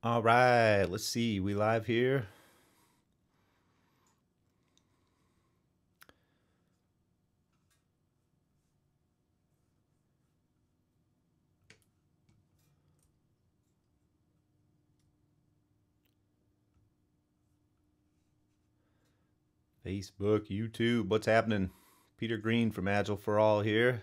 All right, let's see. We live here. Facebook, YouTube, what's happening? Peter Green from Agile for All here.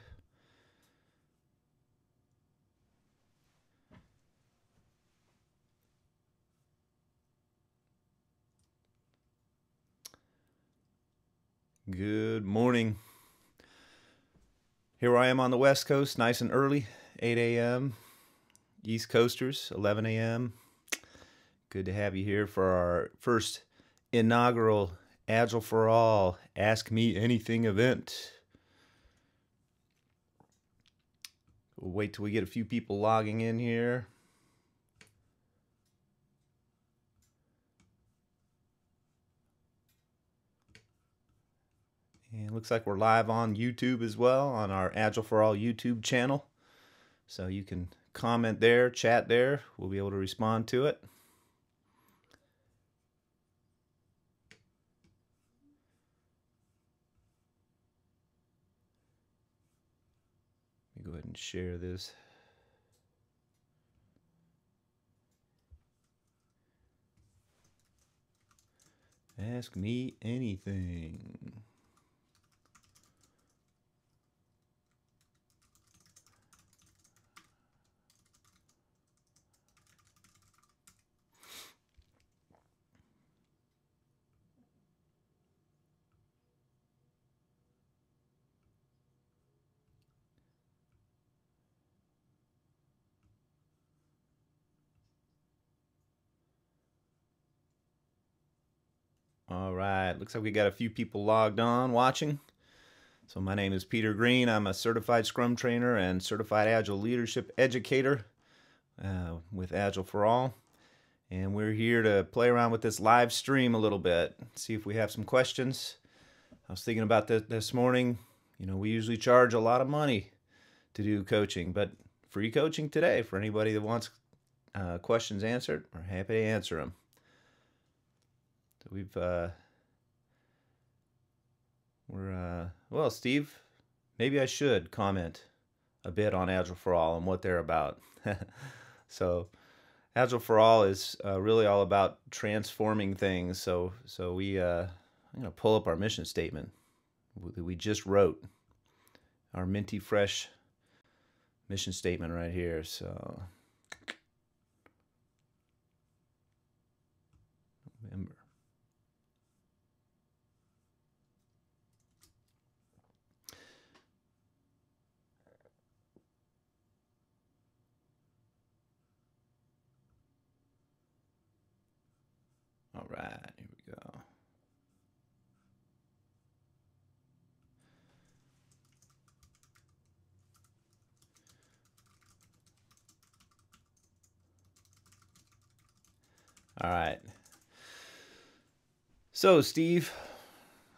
Good morning. Here I am on the West Coast, nice and early, 8 a.m. East Coasters, 11 a.m. Good to have you here for our first inaugural Agile for All Ask Me Anything event. We'll wait till we get a few people logging in here. And it looks like we're live on YouTube as well, on our Agile for All YouTube channel. So you can comment there, chat there. We'll be able to respond to it. Let me go ahead and share this. Ask me anything. All right, looks like we got a few people logged on watching. So my name is Peter Green. I'm a certified Scrum trainer and certified Agile leadership educator with Agile for All. And we're here to play around with this live stream a little bit, see if we have some questions. I was thinking about this morning. You know, we usually charge a lot of money to do coaching, but free coaching today for anybody that wants questions answered. We're happy to answer them. So well, Steve, maybe I should comment a bit on Agile for All and what they're about. So Agile for All is really all about transforming things. So I'm gonna pull up our mission statement that we just wrote, our minty fresh mission statement right here. So November. All right, here we go. All right. So, Steve,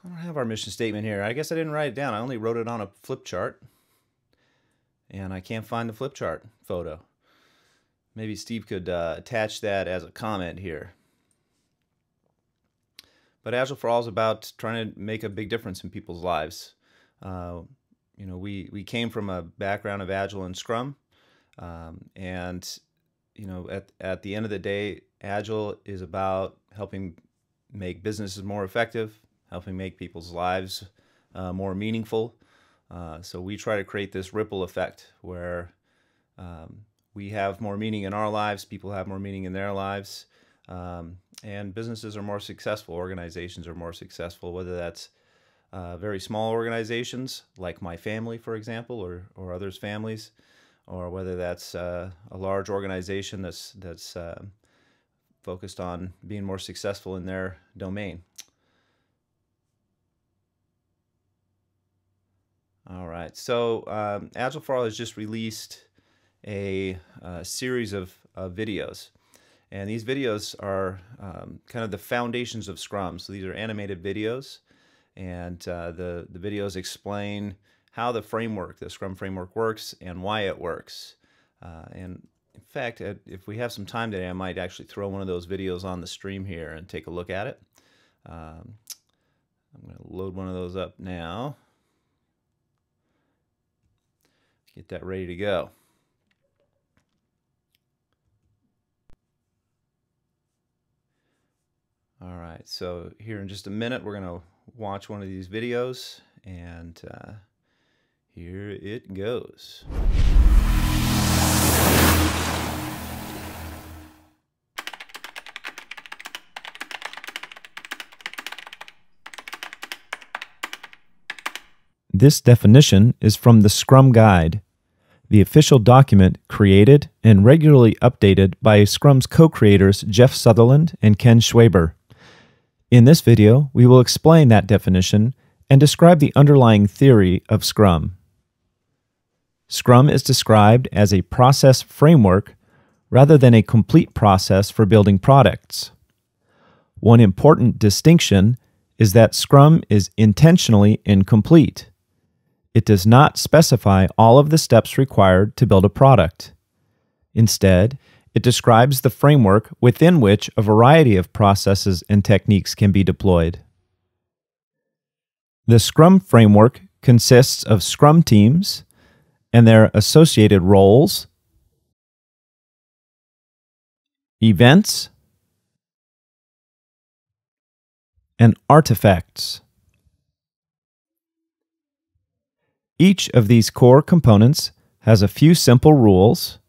I don't have our mission statement here. I guess I didn't write it down. I only wrote it on a flip chart, and I can't find the flip chart photo. Maybe Steve could attach that as a comment here. But Agile for All is about trying to make a big difference in people's lives. You know, we came from a background of Agile and Scrum, and you know, at the end of the day, Agile is about helping make businesses more effective, helping make people's lives more meaningful. So we try to create this ripple effect where we have more meaning in our lives, people have more meaning in their lives, and businesses are more successful, organizations are more successful, whether that's very small organizations like my family, for example, or others' families, or whether that's a large organization that's focused on being more successful in their domain. All right, so Agile for All has just released a series of videos. And these videos are kind of the foundations of Scrum. So these are animated videos, and the videos explain how the Scrum framework works and why it works. And In fact, if we have some time today, I might actually throw one of those videos on the stream here and take a look at it. I'm going to load one of those up now. Get that ready to go. All right, so here in just a minute, we're going to watch one of these videos, and here it goes. This definition is from the Scrum Guide, the official document created and regularly updated by Scrum's co-creators Jeff Sutherland and Ken Schwaber. In this video, we will explain that definition and describe the underlying theory of Scrum. Scrum is described as a process framework rather than a complete process for building products. One important distinction is that Scrum is intentionally incomplete. It does not specify all of the steps required to build a product. Instead, it describes the framework within which a variety of processes and techniques can be deployed. The Scrum framework consists of Scrum teams and their associated roles, events, and artifacts. Each of these core components has a few simple rules,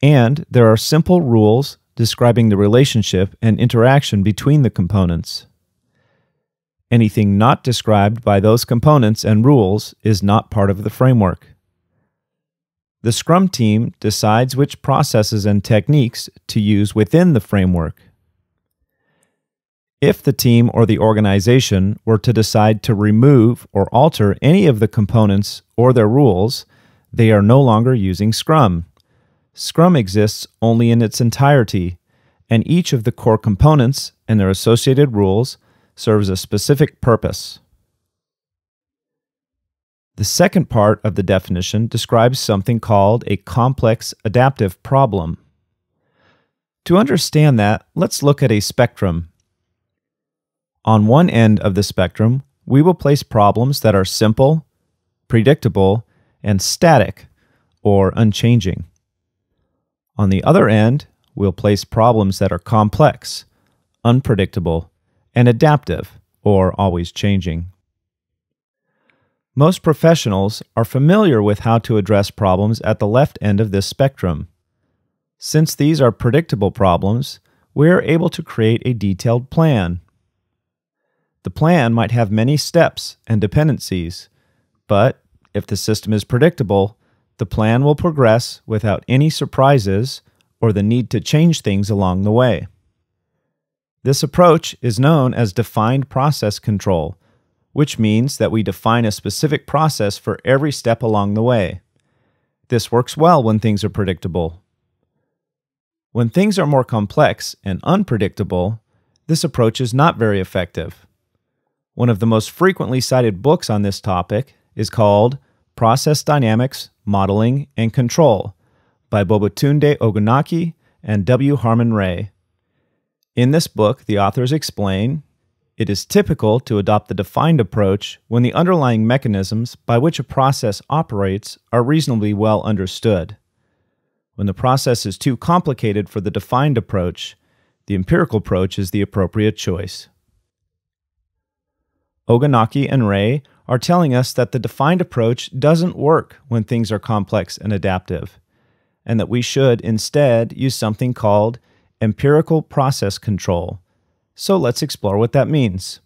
and there are simple rules describing the relationship and interaction between the components. Anything not described by those components and rules is not part of the framework. The Scrum team decides which processes and techniques to use within the framework. If the team or the organization were to decide to remove or alter any of the components or their rules, they are no longer using Scrum. Scrum exists only in its entirety, and each of the core components and their associated rules serves a specific purpose. The second part of the definition describes something called a complex adaptive problem. To understand that, let's look at a spectrum. On one end of the spectrum, we will place problems that are simple, predictable, and static, or unchanging. On the other end, we'll place problems that are complex, unpredictable, and adaptive, or always changing. Most professionals are familiar with how to address problems at the left end of this spectrum. Since these are predictable problems, we are able to create a detailed plan. The plan might have many steps and dependencies, but if the system is predictable, the plan will progress without any surprises or the need to change things along the way. This approach is known as defined process control, which means that we define a specific process for every step along the way. This works well when things are predictable. When things are more complex and unpredictable, this approach is not very effective. One of the most frequently cited books on this topic is called Process Dynamics, Modeling, and Control by Babatunde Ogunaki and W. Harmon Ray. In this book, the authors explain, it is typical to adopt the defined approach when the underlying mechanisms by which a process operates are reasonably well understood. When the process is too complicated for the defined approach, the empirical approach is the appropriate choice. Ogunaki and Ray are telling us that the defined approach doesn't work when things are complex and adaptive, and that we should instead use something called empirical process control. So let's explore what that means.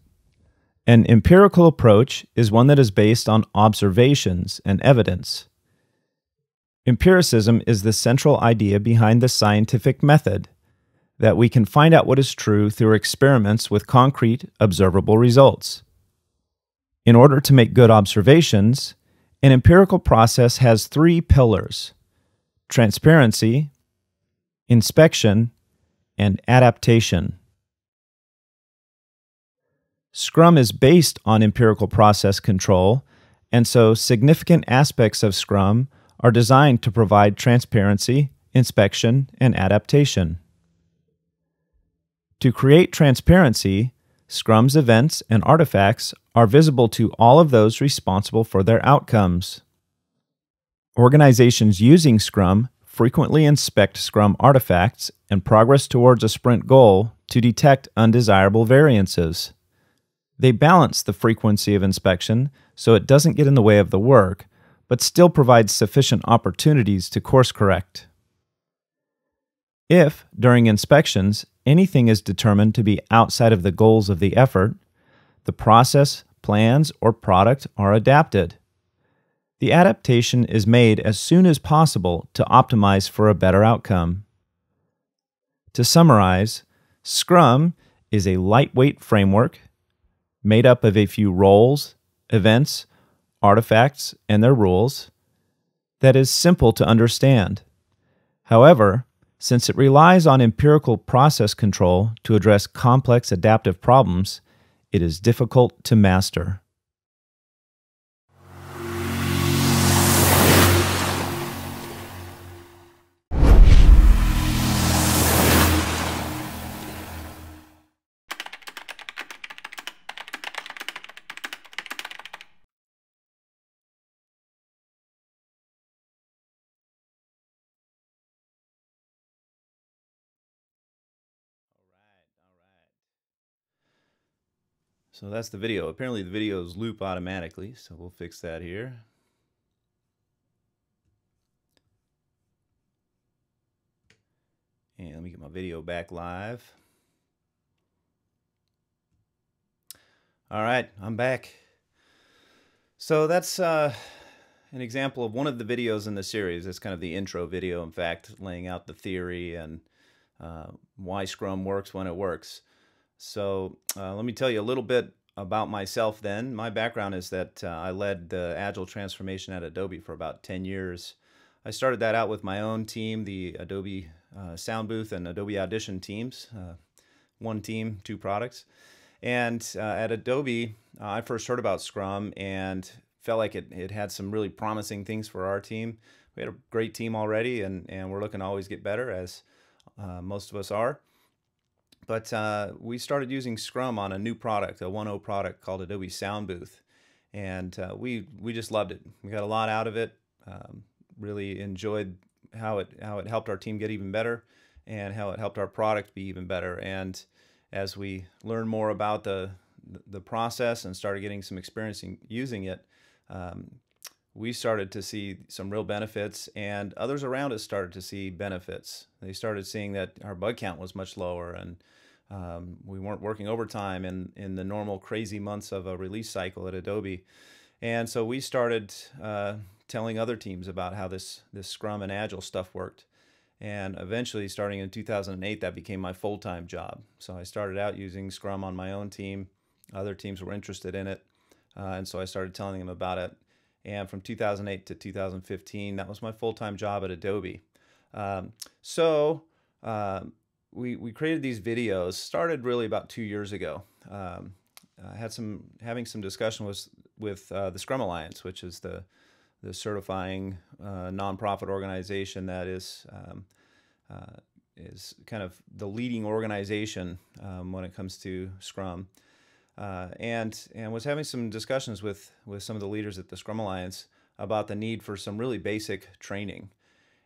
An empirical approach is one that is based on observations and evidence. Empiricism is the central idea behind the scientific method, that we can find out what is true through experiments with concrete, observable results. In order to make good observations, an empirical process has three pillars: transparency, inspection, and adaptation. Scrum is based on empirical process control, and so significant aspects of Scrum are designed to provide transparency inspection, and adaptation. To create transparency, Scrum's events and artifacts are visible to all of those responsible for their outcomes. Organizations using Scrum frequently inspect Scrum artifacts and progress towards a sprint goal to detect undesirable variances. They balance the frequency of inspection so it doesn't get in the way of the work, but still provides sufficient opportunities to course correct. If, during inspections, anything is determined to be outside of the goals of the effort, the process, plans, or product are adapted. The adaptation is made as soon as possible to optimize for a better outcome. To summarize, Scrum is a lightweight framework made up of a few roles, events, artifacts, and their rules that is simple to understand. However, since it relies on empirical process control to address complex adaptive problems, it is difficult to master. So that's the video. Apparently the videos loop automatically, so we'll fix that here. And let me get my video back live. All right, I'm back. So that's an example of one of the videos in the series. It's kind of the intro video, in fact, laying out the theory and why Scrum works when it works. So let me tell you a little bit about myself then. My background is that I led the Agile transformation at Adobe for about 10 years. I started that out with my own team, the Adobe Sound Booth and Adobe Audition teams. One team, two products. And at Adobe, I first heard about Scrum and felt like it had some really promising things for our team. We had a great team already, and we're looking to always get better, as most of us are. But we started using Scrum on a new product, a 1.0 product called Adobe Sound Booth. And we just loved it. We got a lot out of it. Really enjoyed how it helped our team get even better and how it helped our product be even better. And as we learned more about the process and started getting some experience in using it, we started to see some real benefits, and others around us started to see benefits. They started seeing that our bug count was much lower, and we weren't working overtime in the normal crazy months of a release cycle at Adobe. And so we started telling other teams about how this Scrum and Agile stuff worked. And eventually, starting in 2008, that became my full-time job. So I started out using Scrum on my own team. Other teams were interested in it, and so I started telling them about it. And from 2008 to 2015, that was my full-time job at Adobe. We created these videos, started really about 2 years ago. I had having some discussion with the Scrum Alliance, which is the certifying nonprofit organization that is kind of the leading organization when it comes to Scrum. And was having some discussions with some of the leaders at the Scrum Alliance about the need for some really basic training.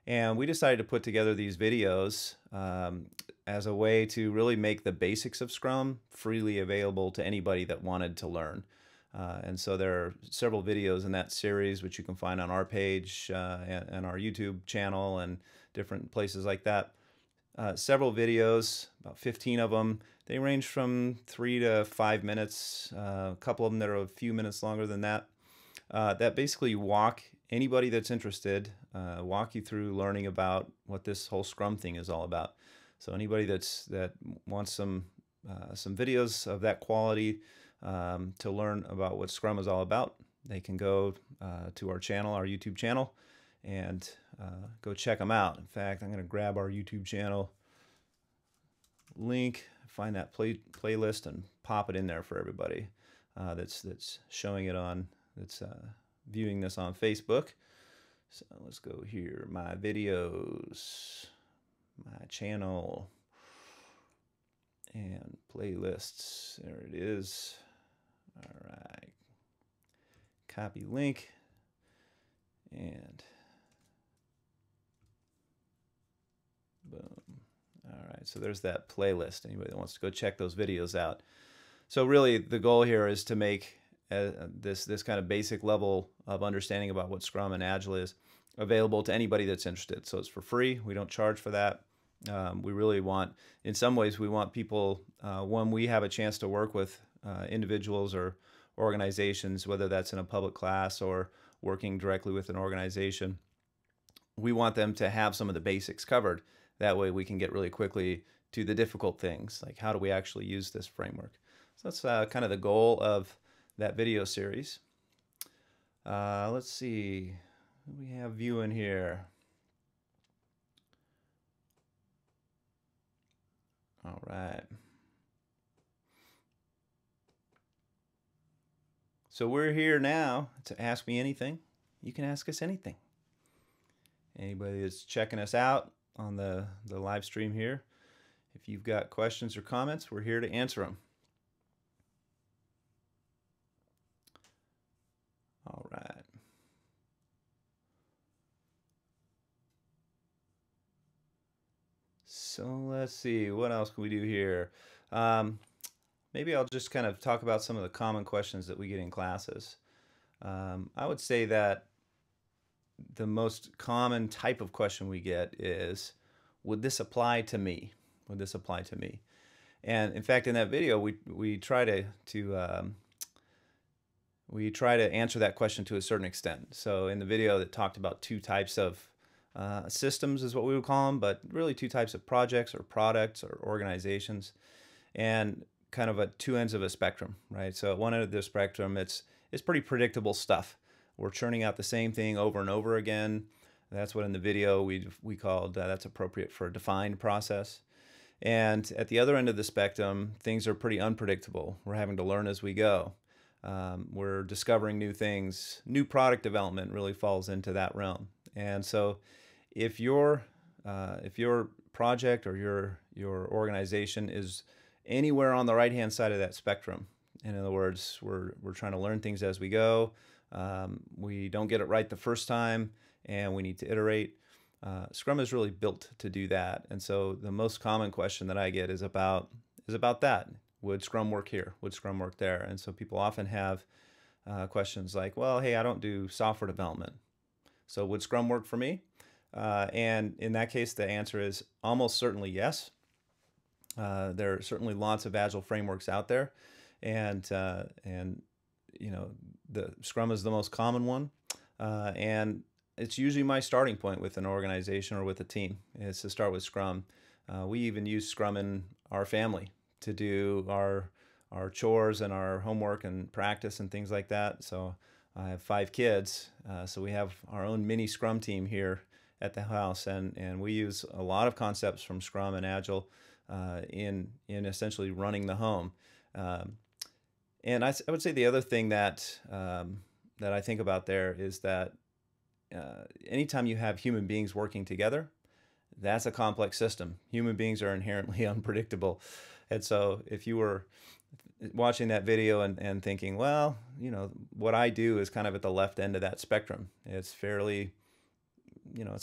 And we decided to put together these videos as a way to really make the basics of Scrum freely available to anybody that wanted to learn. And so there are several videos in that series, which you can find on our page and our YouTube channel and different places like that. Several videos, about 15 of them. They range from 3 to 5 minutes. A couple of them that are a few minutes longer than that. That basically walk anybody that's interested, walk you through learning about what this whole Scrum thing is all about. So anybody that wants some videos of that quality to learn about what Scrum is all about, they can go to our channel, our YouTube channel, and go check them out. In fact, I'm going to grab our YouTube channel link, find that playlist, and pop it in there for everybody that's showing it on, that's viewing this on Facebook. So let's go here, my videos, my channel, and playlists. There it is. All right. Copy link. And boom. All right, so there's that playlist. Anybody that wants to go check those videos out. So really the goal here is to make this kind of basic level of understanding about what Scrum and Agile is available to anybody that's interested. So it's for free. We don't charge for that. We really want, in some ways, we want people, when we have a chance to work with individuals or organizations, whether that's in a public class or working directly with an organization, we want them to have some of the basics covered. That way we can get really quickly to the difficult things, like how do we actually use this framework. So that's kind of the goal of that video series. Let's see, what do we have viewing here? All right. So we're here now to Ask Me Anything. You can ask us anything. Anybody that's checking us out on the live stream here, if you've got questions or comments, we're here to answer them. All right. So let's see, what else can we do here? Maybe I'll just kind of talk about some of the common questions that we get in classes. I would say that the most common type of question we get is, would this apply to me? Would this apply to me? And in fact, in that video, we try to answer that question to a certain extent. So in the video that talked about two types of systems is what we would call them, but really two types of projects or products or organizations, and kind of at two ends of a spectrum, right? So at one end of the spectrum, it's pretty predictable stuff. We're churning out the same thing over and over again. That's what in the video we called that's appropriate for a defined process. And at the other end of the spectrum, things are pretty unpredictable. We're having to learn as we go. We're discovering new things. New product development really falls into that realm. And so if your project or your organization is anywhere on the right-hand side of that spectrum, in other words, we're trying to learn things as we go, we don't get it right the first time, and we need to iterate. Scrum is really built to do that. And so the most common question that I get is about that. Would Scrum work here? Would Scrum work there? And so people often have questions like, well, hey, I don't do software development, so would Scrum work for me? And in that case, the answer is almost certainly yes. There are certainly lots of Agile frameworks out there, and you know, the Scrum is the most common one, and it's usually my starting point with an organization or with a team is to start with Scrum. We even use Scrum in our family to do our chores and our homework and practice and things like that. So I have 5 kids, so we have our own mini Scrum team here at the house, and we use a lot of concepts from Scrum and Agile in essentially running the home. And I would say the other thing that I think about there is that anytime you have human beings working together, that's a complex system. Human beings are inherently unpredictable. And so if you were watching that video and thinking, well, you know, what I do is kind of at the left end of that spectrum. It's fairly, you know,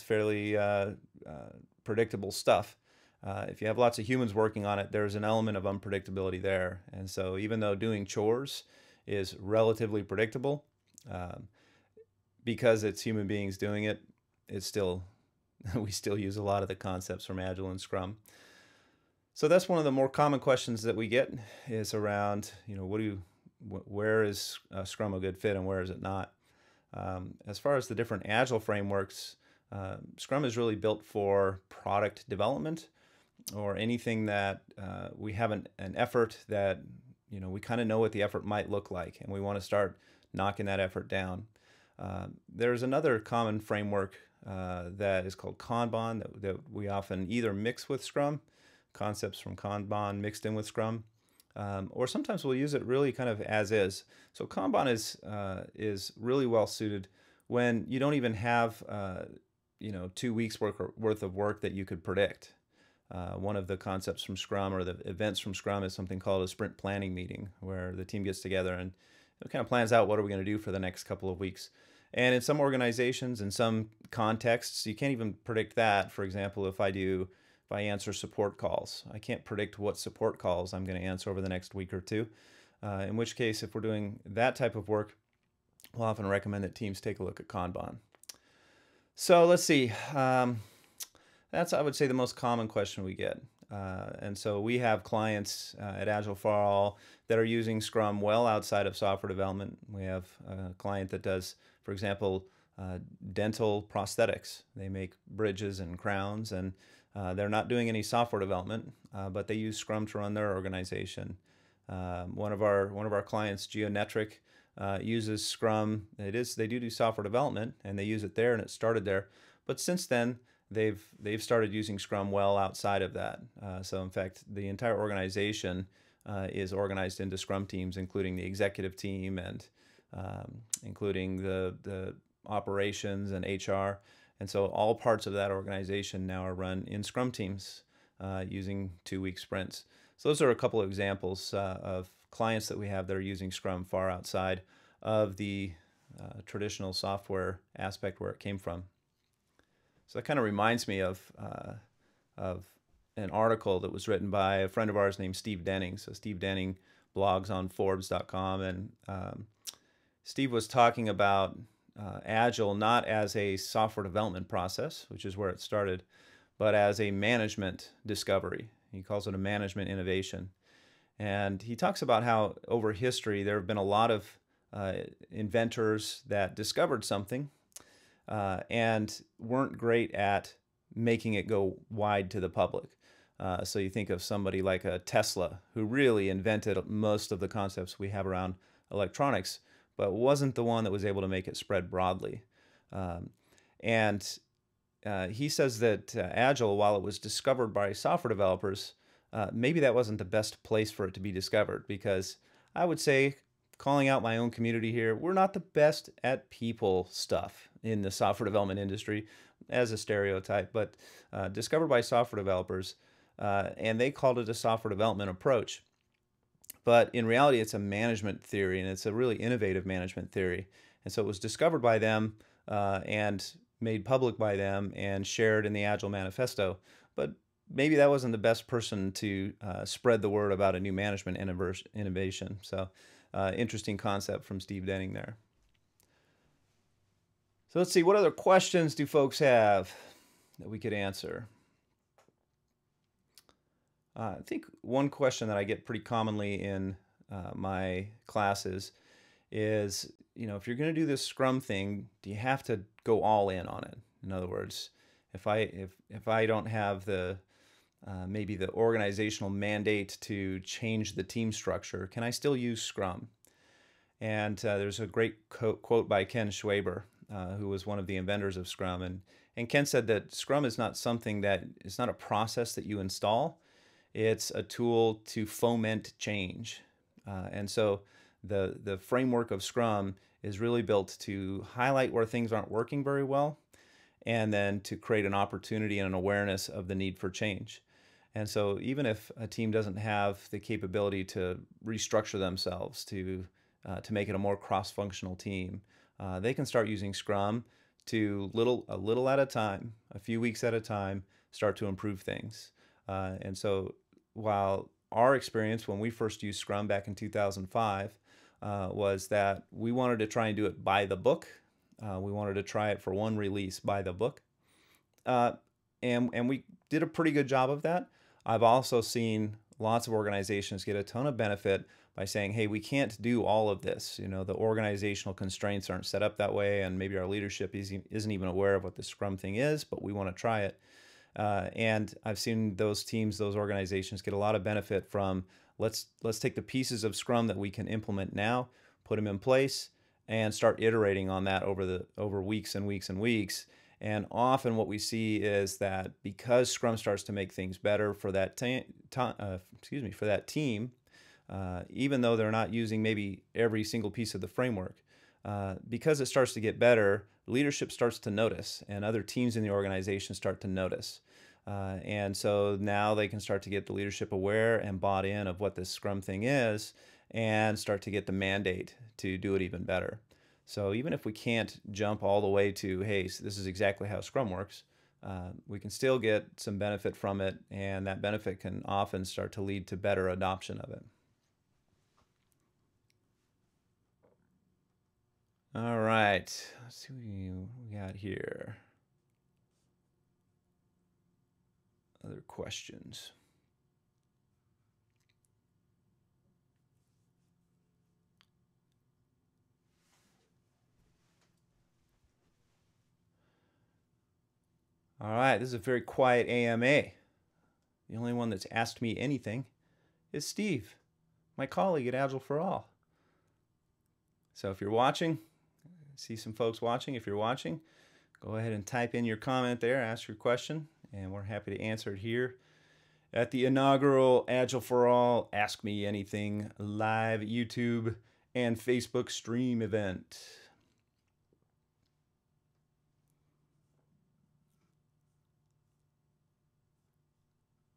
predictable stuff. If you have lots of humans working on it, there's an element of unpredictability there. And so even though doing chores is relatively predictable, because it's human beings doing it, it's still, we still use a lot of the concepts from Agile and Scrum. So that's one of the more common questions that we get is around, you know, where is Scrum a good fit and where is it not? As far as the different Agile frameworks, Scrum is really built for product development or anything that we have an effort that, you know, we kind of know what the effort might look like and we want to start knocking that effort down. There's another common framework that is called Kanban that we often either mix with Scrum, concepts from Kanban mixed in with Scrum, or sometimes we'll use it really kind of as is. So Kanban is really well suited when you don't even have 2 weeks worth of work that you could predict. One of the concepts from Scrum, or the events from Scrum, is something called a sprint planning meeting, where the team gets together and it kind of plans out what are we going to do for the next couple of weeks. And in some organizations, in some contexts, you can't even predict that. For example, if I answer support calls, I can't predict what support calls I'm going to answer over the next week or two. In which case, if we're doing that type of work, we'll often recommend that teams take a look at Kanban. So let's see. That's, I would say, the most common question we get. And so we have clients at Agile for All that are using Scrum well outside of software development. We have a client that does, for example, dental prosthetics. They make bridges and crowns, and they're not doing any software development, but they use Scrum to run their organization. One of our clients, Geonetric, uses Scrum. They do software development, and they use it there, and it started there. But since then, they've started using Scrum well outside of that. So in fact, the entire organization is organized into Scrum teams, including the executive team and including the operations and HR. And so all parts of that organization now are run in Scrum teams using 2-week sprints. So those are a couple of examples of clients that we have that are using Scrum far outside of the traditional software aspect where it came from. So that kind of reminds me of an article that was written by a friend of ours named Steve Denning. So Steve Denning blogs on Forbes.com, and Steve was talking about Agile not as a software development process, which is where it started, but as a management discovery. He calls it a management innovation. And he talks about how over history there have been a lot of inventors that discovered something and weren't great at making it go wide to the public. So you think of somebody like a Tesla, who really invented most of the concepts we have around electronics, but wasn't the one that was able to make it spread broadly. He says that Agile, while it was discovered by software developers, maybe that wasn't the best place for it to be discovered, because I would say, calling out my own community here, we're not the best at people stuff in the software development industry as a stereotype, but discovered by software developers, and they called it a software development approach. But in reality, it's a management theory, and it's a really innovative management theory. And so it was discovered by them and made public by them and shared in the Agile Manifesto. But maybe that wasn't the best person to spread the word about a new management innovation. So interesting concept from Steve Denning there. So let's see, what other questions do folks have that we could answer? I think one question that I get pretty commonly in my classes is, if you're going to do this Scrum thing, do you have to go all in on it? In other words, if I don't have the maybe the organizational mandate to change the team structure, can I still use Scrum? And there's a great quote by Ken Schwaber, who was one of the inventors of Scrum. And Ken said that Scrum is not something that, it's not a process that you install. It's a tool to foment change. And so the framework of Scrum is really built to highlight where things aren't working very well, and then to create an opportunity and an awareness of the need for change. And so even if a team doesn't have the capability to restructure themselves to make it a more cross-functional team, they can start using Scrum to a little at a time, a few weeks at a time, start to improve things. And so while our experience when we first used Scrum back in 2005 was that we wanted to try and do it by the book. We wanted to try it for one release by the book. And we did a pretty good job of that. I've also seen lots of organizations get a ton of benefit by saying, hey, we can't do all of this. The organizational constraints aren't set up that way, and maybe our leadership isn't even aware of what the Scrum thing is, but we want to try it. And I've seen those teams, those organizations get a lot of benefit from, let's take the pieces of Scrum that we can implement now, put them in place, and start iterating on that over weeks and weeks and weeks. And often what we see is that because Scrum starts to make things better for that team, even though they're not using maybe every single piece of the framework, because it starts to get better, leadership starts to notice, and other teams in the organization start to notice. And so now they can start to get the leadership aware and bought in of what this Scrum thing is, and start to get the mandate to do it even better. So even if we can't jump all the way to, hey, so this is exactly how Scrum works, we can still get some benefit from it, and that benefit can often start to lead to better adoption of it. All right, let's see what we got here. Other questions? All right, this is a very quiet AMA. The only one that's asked me anything is Steve, my colleague at Agile for All. So if you're watching, see some folks watching. If you're watching, go ahead and type in your comment there, ask your question, and we're happy to answer it here at the inaugural Agile for All Ask Me Anything live YouTube and Facebook stream event.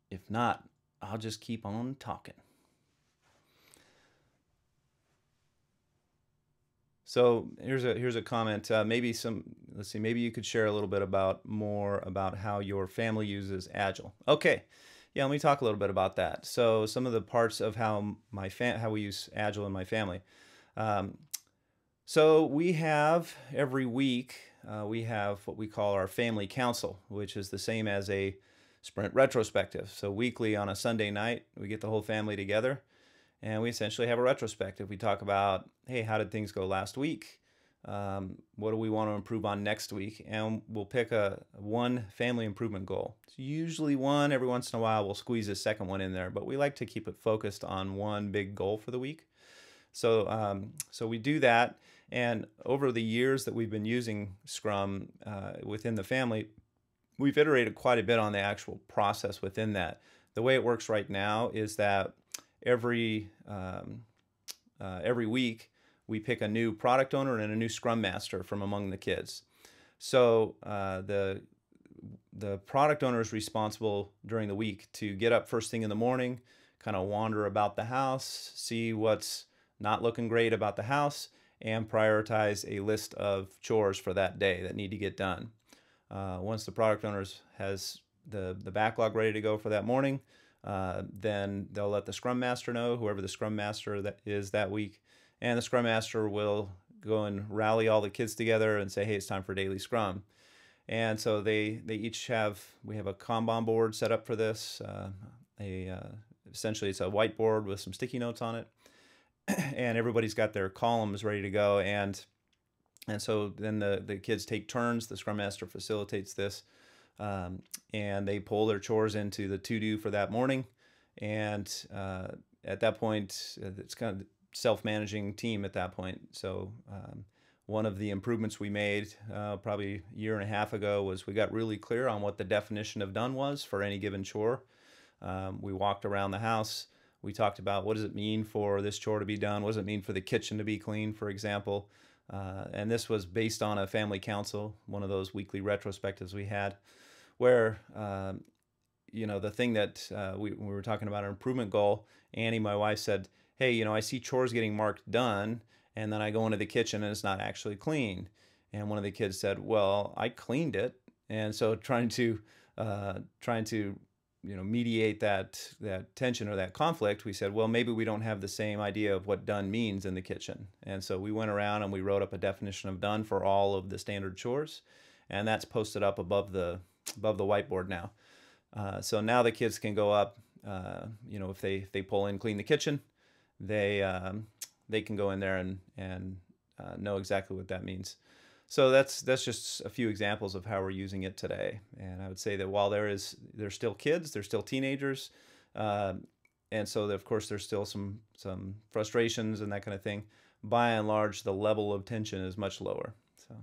If not, I'll just keep on talking. So here's a comment. Maybe you could share a little bit more about how your family uses Agile. Okay, yeah, let me talk a little bit about that. So some of the parts of how we use Agile in my family. So we have every week we have what we call our family council, which is the same as a sprint retrospective. So weekly on a Sunday night, we get the whole family together, and we essentially have a retrospective. We talk about, hey, how did things go last week? What do we want to improve on next week? And we'll pick one family improvement goal. It's usually one. Every once in a while, we'll squeeze a second one in there, but we like to keep it focused on one big goal for the week. So, so we do that. And over the years that we've been using Scrum within the family, we've iterated quite a bit on the actual process within that. The way it works right now is that every week we pick a new product owner and a new Scrum Master from among the kids. So the product owner is responsible during the week to get up first thing in the morning, kind of wander about the house, see what's not looking great about the house, and prioritize a list of chores for that day that need to get done. Once the product owner has the backlog ready to go for that morning, then they'll let the Scrum Master know, whoever the Scrum Master that is that week, and the Scrum Master will go and rally all the kids together and say, hey, it's time for daily Scrum. And so we have a Kanban board set up for this. Essentially, it's a whiteboard with some sticky notes on it, and everybody's got their columns ready to go. And so then the kids take turns. The Scrum Master facilitates this, and they pull their chores into the to-do for that morning. And at that point, it's kind of self-managing team at that point. So one of the improvements we made probably a year and a half ago was we got really clear on what the definition of done was for any given chore. We walked around the house. We talked about what does it mean for this chore to be done? What does it mean for the kitchen to be clean, for example? And this was based on a family council, one of those weekly retrospectives we had, where the thing that when we were talking about an improvement goal, Annie, my wife, said, hey, I see chores getting marked done, and then I go into the kitchen and it's not actually clean. And one of the kids said, well, I cleaned it. And so trying to mediate that tension or that conflict, we said, well, maybe we don't have the same idea of what done means in the kitchen. And so we went around and we wrote up a definition of done for all of the standard chores, and that's posted up above the whiteboard now. So now the kids can go up, if they pull in clean the kitchen, they can go in there and know exactly what that means. So that's just a few examples of how we're using it today. And I would say that while they're still kids, they're still teenagers, and so of course there's still some frustrations and that kind of thing. By and large, the level of tension is much lower. So,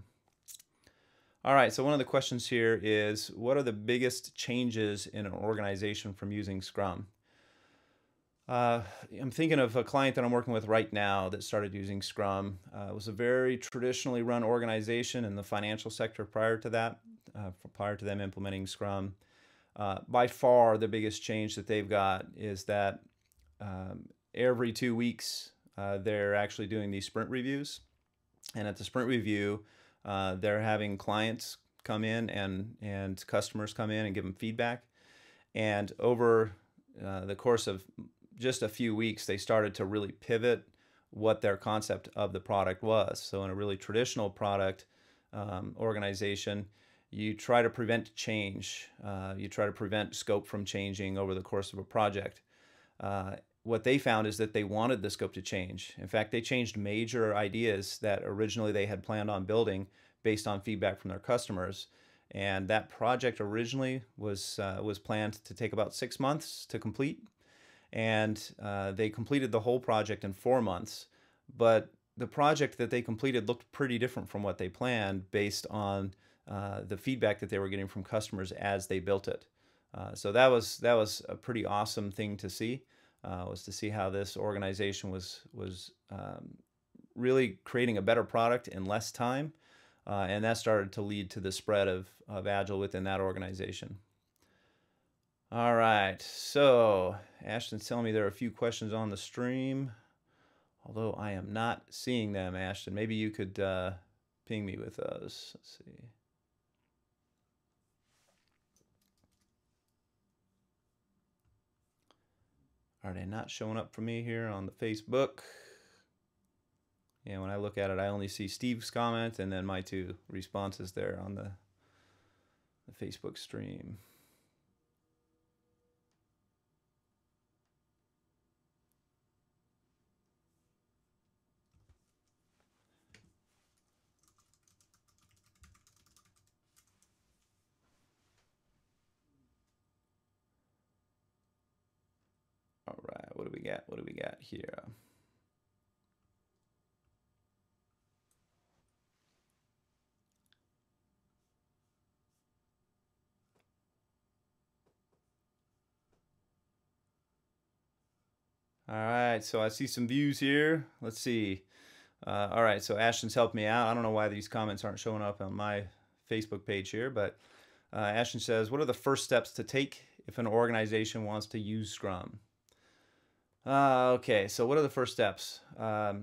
all right. So one of the questions here is, what are the biggest changes in an organization from using Scrum? Uh, I'm thinking of a client that I'm working with right now that started using Scrum. It was a very traditionally run organization in the financial sector prior to that, prior to them implementing Scrum. By far, the biggest change that they've got is that every 2 weeks they're actually doing these sprint reviews. And at the sprint review, they're having clients come in and customers come in and give them feedback. And over the course of just a few weeks, they started to really pivot what their concept of the product was. So in a really traditional product organization, you try to prevent change. You try to prevent scope from changing over the course of a project. What they found is that they wanted the scope to change. In fact, they changed major ideas that originally they had planned on building based on feedback from their customers. And that project originally was planned to take about 6 months to complete. And they completed the whole project in 4 months. But the project that they completed looked pretty different from what they planned based on the feedback that they were getting from customers as they built it. So that was a pretty awesome thing to see. Was to see how this organization was really creating a better product in less time, and that started to lead to the spread of Agile within that organization. All right, so Ashton's telling me there are a few questions on the stream, although I am not seeing them, Ashton. Maybe you could ping me with those. Let's see. Are they not showing up for me here on the Facebook? Yeah, when I look at it, I only see Steve's comment and then my 2 responses there on the Facebook stream. All right, what do we got? What do we got here? All right, so I see some views here. Let's see. All right, so Ashton's helped me out. I don't know why these comments aren't showing up on my Facebook page here, but Ashton says, what are the first steps to take if an organization wants to use Scrum? Okay, so what are the first steps? I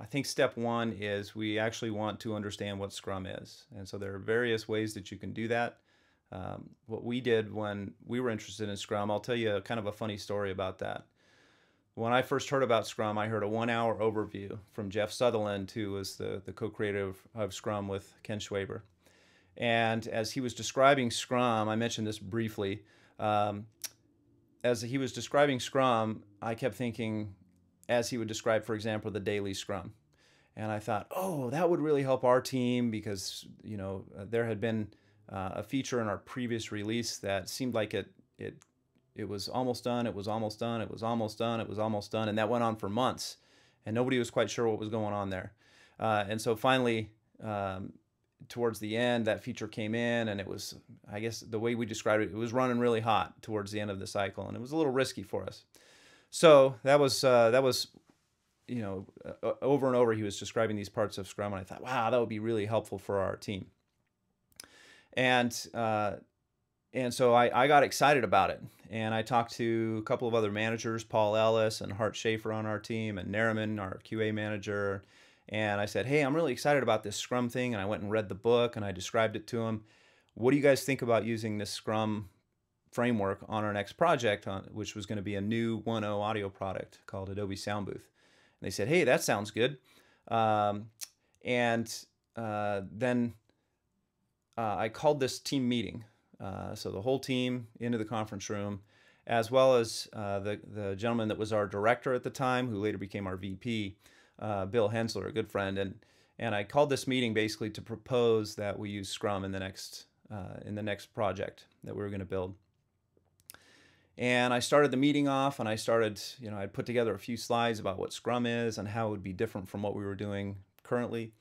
think step 1 is we actually want to understand what Scrum is. And so there are various ways that you can do that. What we did when we were interested in Scrum, I'll tell you kind of a funny story about that. When I first heard about Scrum, I heard a 1-hour overview from Jeff Sutherland, who was the co-creator of Scrum with Ken Schwaber. And as he was describing Scrum, I mentioned this briefly, as he was describing Scrum, I kept thinking, as he would describe, for example, the daily Scrum. And I thought, oh, that would really help our team because, you know, there had been a feature in our previous release that seemed like it was almost done, it was almost done, it was almost done, it was almost done, and that went on for months, and nobody was quite sure what was going on there. And so finally, towards the end, that feature came in, and it was, I guess the way we described it, it was running really hot towards the end of the cycle, and it was a little risky for us. So that was you know, over and over he was describing these parts of Scrum, and I thought, wow, that would be really helpful for our team. And so I got excited about it, and I talked to a couple of other managers, Paul Ellis and Hart Schaefer on our team, and Nariman, our QA manager, and I said, hey, I'm really excited about this Scrum thing, and I went and read the book, and I described it to them. What do you guys think about using this Scrum framework on our next project, which was going to be a new 1.0 audio product called Adobe Sound Booth? And they said, hey, that sounds good. Then I called this team meeting. So the whole team into the conference room, as well as the gentleman that was our director at the time, who later became our VP, Bill Hensler, a good friend. And I called this meeting basically to propose that we use Scrum in the next project that we were going to build. And I started the meeting off, and I started, you know, I put together a few slides about what Scrum is and how it would be different from what we were doing currently.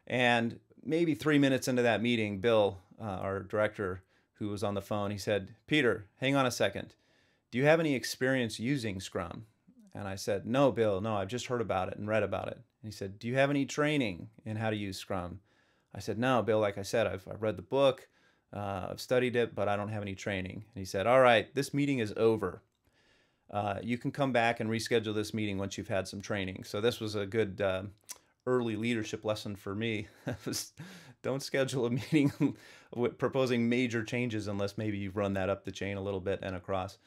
And maybe 3 minutes into that meeting, Bill, our director, who was on the phone, he said, Peter, hang on a second. Do you have any experience using Scrum? And I said, no, Bill, no, I've just heard about it and read about it. And he said, do you have any training in how to use Scrum? I said, no, Bill, like I said, I've read the book, I've studied it, but I don't have any training. And he said, all right, this meeting is over. You can come back and reschedule this meeting once you've had some training. So this was a good early leadership lesson for me. Don't schedule a meeting proposing major changes unless maybe you've run that up the chain a little bit and across.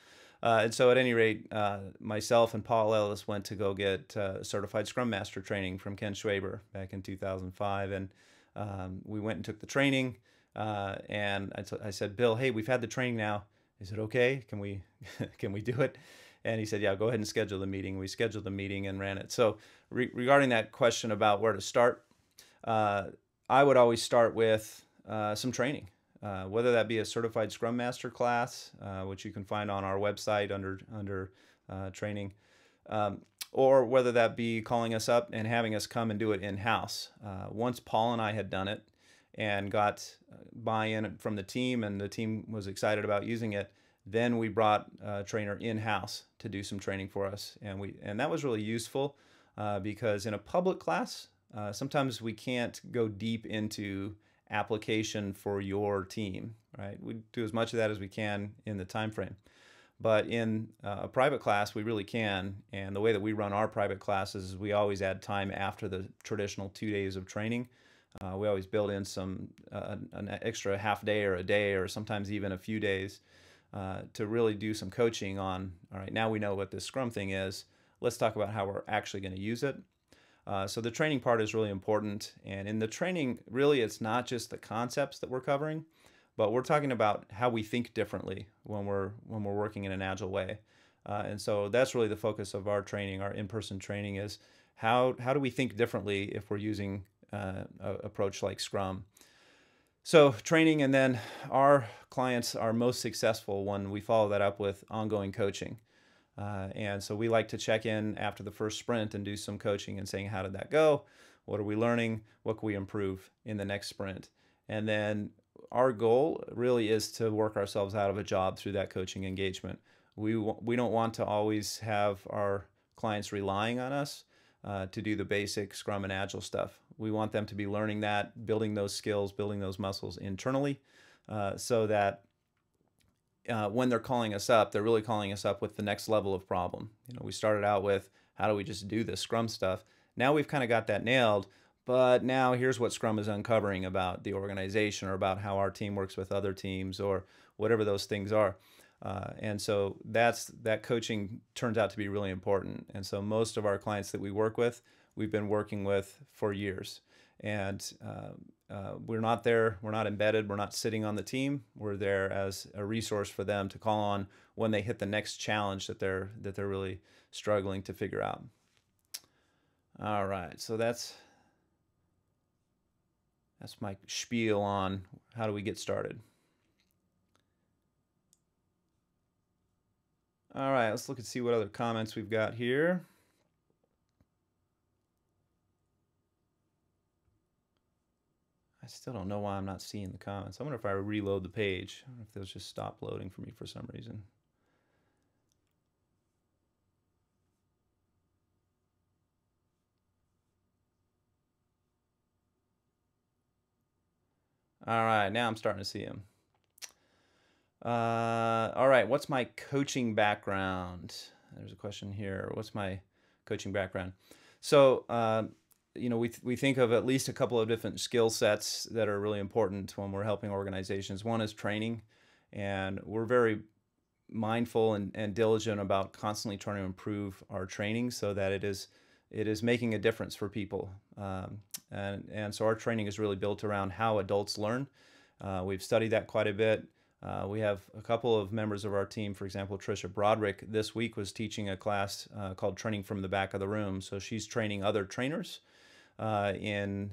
And so at any rate, myself and Paul Ellis went to go get certified Scrum Master training from Ken Schwaber back in 2005. And we went and took the training. And I said, Bill, hey, we've had the training now. He said, okay, can we do it? And he said, yeah, go ahead and schedule the meeting. We scheduled the meeting and ran it. So regarding that question about where to start, I would always start with some training, whether that be a certified Scrum Master class, which you can find on our website under training, or whether that be calling us up and having us come and do it in-house. Once Paul and I had done it and got buy-in from the team, and the team was excited about using it, then we brought a trainer in-house to do some training for us, and that was really useful because in a public class, sometimes we can't go deep into application for your team, right? We do as much of that as we can in the time frame. But in a private class, we really can. And the way that we run our private classes is we always add time after the traditional 2 days of training. We always build in an extra half day or a day or sometimes even a few days to really do some coaching on, all right, now we know what this Scrum thing is. Let's talk about how we're actually going to use it. So the training part is really important. And in the training, really, it's not just the concepts that we're covering, but we're talking about how we think differently when we're working in an agile way. And so that's really the focus of our training, our in-person training, is how do we think differently if we're using an approach like Scrum. So training, and then our clients are most successful when we follow that up with ongoing coaching. And so we like to check in after the first sprint and do some coaching and saying, how did that go? What are we learning? What can we improve in the next sprint? And then our goal really is to work ourselves out of a job through that coaching engagement. We don't want to always have our clients relying on us to do the basic Scrum and Agile stuff. We want them to be learning that, building those skills, building those muscles internally, so that when they're calling us up, they're really calling us up with the next level of problem. We started out with, how do we just do this Scrum stuff? Now we've kind of got that nailed, but now here's what Scrum is uncovering about the organization, or about how our team works with other teams, or whatever those things are. And so that coaching turns out to be really important. And so most of our clients that we work with, we've been working with for years. And we're not there, we're not embedded, we're not sitting on the team. We're there as a resource for them to call on when they hit the next challenge that they're really struggling to figure out. All right, so that's my spiel on how do we get started. All right, let's look and see what other comments we've got here. I still don't know why I'm not seeing the comments. I wonder if I reload the page, I wonder if those just stop loading for me for some reason. All right, now I'm starting to see them. All right, what's my coaching background? There's a question here. What's my coaching background? So, we think of at least a couple of different skill sets that are really important when we're helping organizations. One is training, and we're very mindful and diligent about constantly trying to improve our training so that it is making a difference for people. And so our training is really built around how adults learn. We've studied that quite a bit. We have a couple of members of our team, for example, Tricia Broderick, this week was teaching a class called Training from the Back of the Room. So she's training other trainers in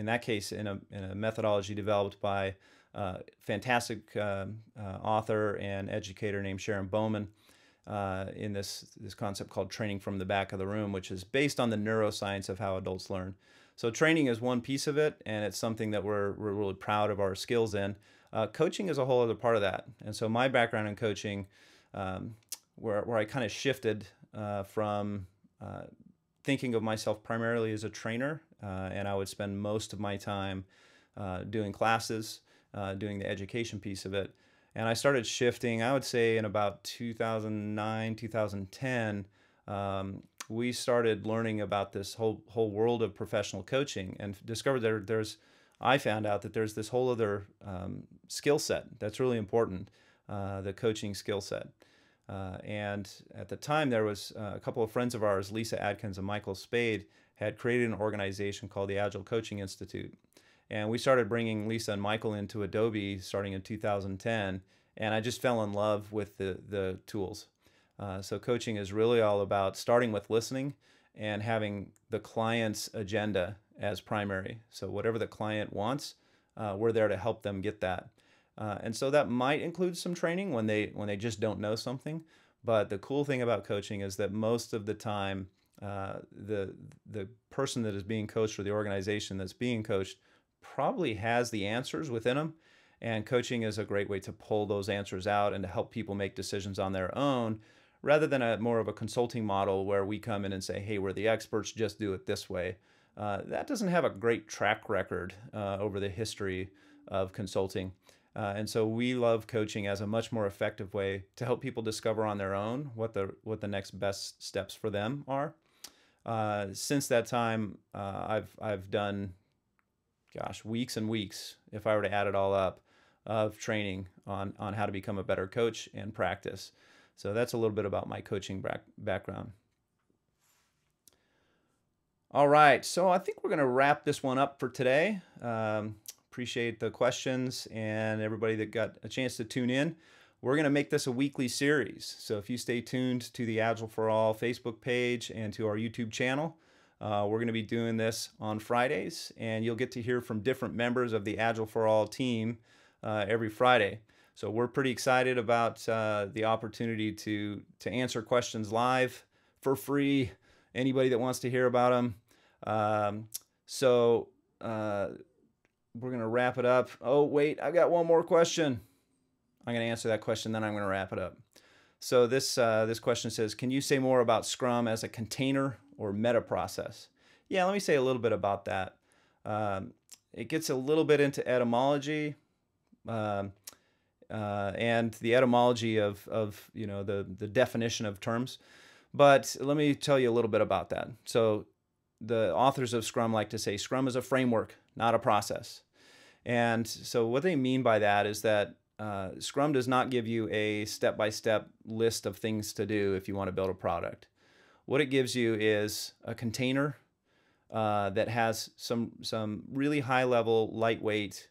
that case, in a methodology developed by a fantastic author and educator named Sharon Bowman in this concept called Training from the Back of the Room, which is based on the neuroscience of how adults learn. So training is one piece of it, and it's something that we're really proud of our skills in. Coaching is a whole other part of that. And so my background in coaching, where I kind of shifted from thinking of myself primarily as a trainer, and I would spend most of my time doing classes, doing the education piece of it. And I started shifting, I would say in about 2009, 2010, we started learning about this whole world of professional coaching and discovered I found out that there's this whole other skill set that's really important, the coaching skill set. And at the time, there was a couple of friends of ours, Lisa Adkins and Michael Spade, had created an organization called the Agile Coaching Institute. And we started bringing Lisa and Michael into Adobe starting in 2010. And I just fell in love with the tools. So coaching is really all about starting with listening and having the client's agenda as primary. So whatever the client wants, we're there to help them get that. And so that might include some training when they just don't know something. But the cool thing about coaching is that most of the time, the person that is being coached or the organization that's being coached probably has the answers within them. And coaching is a great way to pull those answers out and to help people make decisions on their own, rather than more of a consulting model where we come in and say, hey, we're the experts, just do it this way. That doesn't have a great track record over the history of consulting. And so we love coaching as a much more effective way to help people discover on their own what the next best steps for them are. Since that time, I've done, gosh, weeks and weeks, if I were to add it all up, of training on how to become a better coach and practice. So that's a little bit about my coaching background. All right, so I think we're going to wrap this one up for today. Appreciate the questions and everybody that got a chance to tune in. We're going to make this a weekly series. So if you stay tuned to the Agile for All Facebook page and to our YouTube channel, we're going to be doing this on Fridays, and you'll get to hear from different members of the Agile for All team every Friday. So we're pretty excited about the opportunity to answer questions live for free. Anybody that wants to hear about them. We're going to wrap it up. Oh, wait, I got one more question. I'm going to answer that question, then I'm going to wrap it up. So this question says, can you say more about Scrum as a container or meta process? Yeah, let me say a little bit about that. It gets a little bit into etymology and the etymology of the definition of terms. But let me tell you a little bit about that. So the authors of Scrum like to say Scrum is a framework, not a process. And so what they mean by that is that Scrum does not give you a step-by-step list of things to do if you want to build a product. What it gives you is a container that has some really high-level, lightweight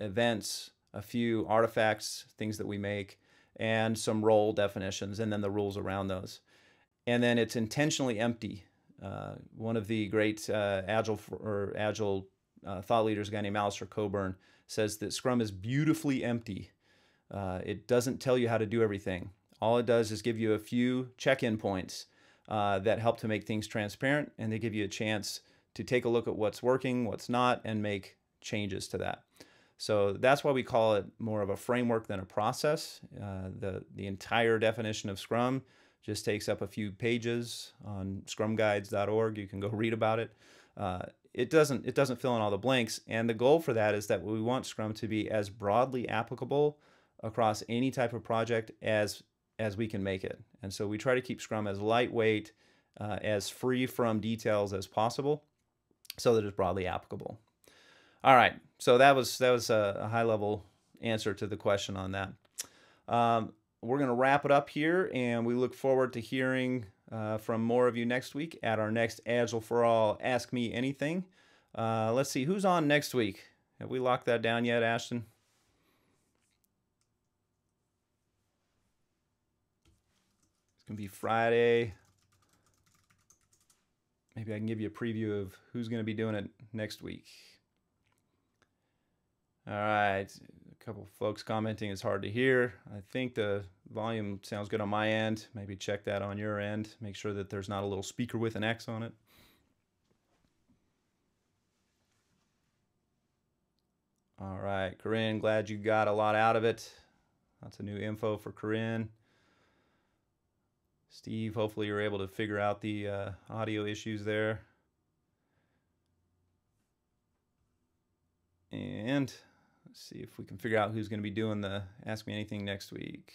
events, a few artifacts, things that we make, and some role definitions, and then the rules around those. And then it's intentionally empty. One of the great Agile thought leaders, a guy named Alistair Coburn, says that Scrum is beautifully empty. It doesn't tell you how to do everything. All it does is give you a few check-in points that help to make things transparent, and they give you a chance to take a look at what's working, what's not, and make changes to that. So that's why we call it more of a framework than a process. The entire definition of Scrum just takes up a few pages on scrumguides.org. You can go read about it. It doesn't fill in all the blanks, and the goal for that is that we want Scrum to be as broadly applicable across any type of project as we can make it. And so we try to keep Scrum as lightweight, as free from details as possible, so that it's broadly applicable. All right, so that was a high-level answer to the question on that. We're going to wrap it up here, and we look forward to hearing from more of you next week at our next Agile for All Ask Me Anything. Let's see, who's on next week? Have we locked that down yet, Ashton? It's going to be Friday. Maybe I can give you a preview of who's going to be doing it next week. All right, a couple folks commenting it's hard to hear. I think the volume sounds good on my end. Maybe check that on your end. Make sure that there's not a little speaker with an X on it. All right, Corinne, glad you got a lot out of it. Lots of new info for Corinne. Steve, hopefully you're able to figure out the audio issues there. And let's see if we can figure out who's going to be doing the Ask Me Anything next week.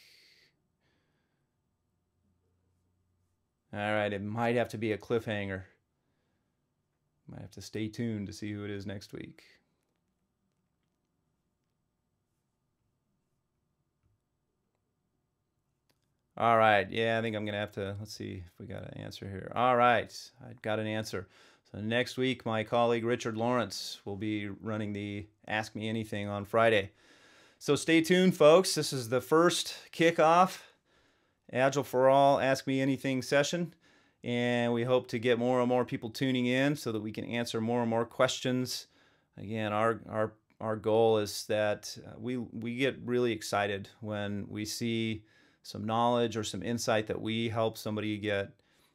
All right, it might have to be a cliffhanger. Might have to stay tuned to see who it is next week. All right, yeah, I think I'm going to have to, let's see if we got an answer here. All right, I got an answer. So next week, my colleague Richard Lawrence will be running the Ask Me Anything on Friday. So stay tuned, folks. This is the first kickoff Agile for All Ask Me Anything session. And we hope to get more and more people tuning in so that we can answer more and more questions. Again, our goal is that we get really excited when we see some knowledge or some insight that we help somebody get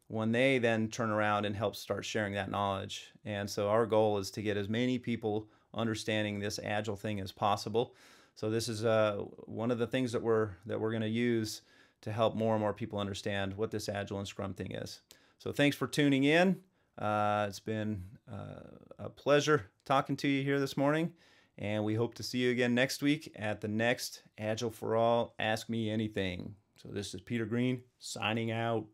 when they then turn around and help start sharing that knowledge. And so our goal is to get as many people understanding this Agile thing as possible. So this is one of the things that we're going to use to help more and more people understand what this Agile and Scrum thing is. So thanks for tuning in. It's been a pleasure talking to you here this morning, and we hope to see you again next week at the next Agile for All Ask Me Anything. So this is Peter Green signing out.